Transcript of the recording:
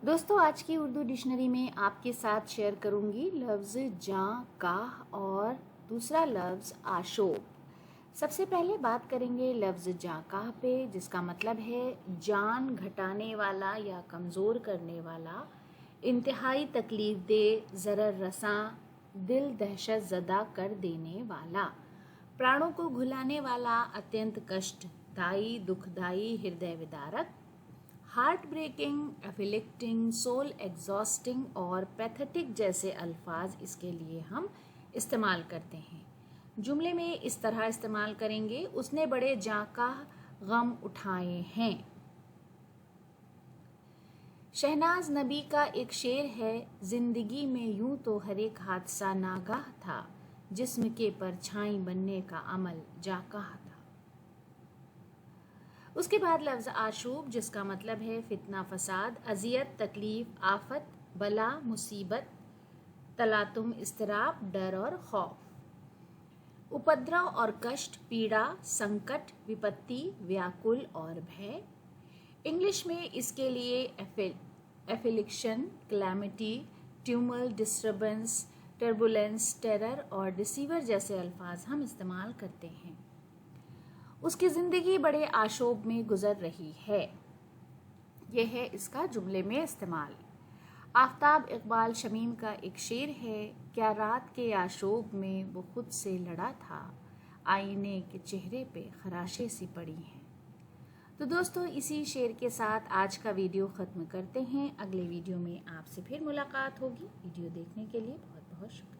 दोस्तों, आज की उर्दू डिक्शनरी में आपके साथ शेयर करूंगी लफ्ज़ जां काह और दूसरा लफ्ज़ आशोब। सबसे पहले बात करेंगे लफ्ज़ जां काह पे, जिसका मतलब है जान घटाने वाला या कमज़ोर करने वाला, इंतहाई तकलीफ दे, ज़रर रसां, दिल दहशत ज़दा कर देने वाला, प्राणों को घुलाने वाला, अत्यंत कष्टदायी, दुखदायी, हृदय विदारक, हार्ट ब्रेकिंग, एफिलिक्टिंग, सोल एग्जॉस्टिंग और पैथेटिक जैसे अल्फाज इसके लिए हम इस्तेमाल करते हैं। जुमले में इस तरह इस्तेमाल करेंगे, उसने बड़े जांका गम उठाए हैं। शहनाज नबी का एक शेर है, जिंदगी में यूं तो हर एक हादसा नागाह था, जिस्म के परछाई बनने का अमल जाकाह था। उसके बाद लफ्ज़ आशूब, जिसका मतलब है फितना, फसाद, अजियत, तकलीफ, आफत, बला, मुसीबत, तलातुम, इस्तराब, डर और खौफ, उपद्रव और कष्ट, पीड़ा, संकट, विपत्ति, व्याकुल और भय। इंग्लिश में इसके लिए एफिलिक्शन, क्लैमिटी, ट्यूमल, डिस्टर्बेंस, टर्बुलेंस, टेरर और डिसीवर जैसे अल्फाज हम इस्तेमाल करते हैं। उसकी ज़िंदगी बड़े आशोब में गुजर रही है, यह है इसका जुमले में इस्तेमाल। आफ्ताब इकबाल शमीम का एक शेर है, क्या रात के आशोब में वो खुद से लड़ा था, आईने के चेहरे पे खराशे सी पड़ी हैं। तो दोस्तों, इसी शेर के साथ आज का वीडियो ख़त्म करते हैं। अगले वीडियो में आपसे फिर मुलाकात होगी। वीडियो देखने के लिए बहुत बहुत शुक्रिया।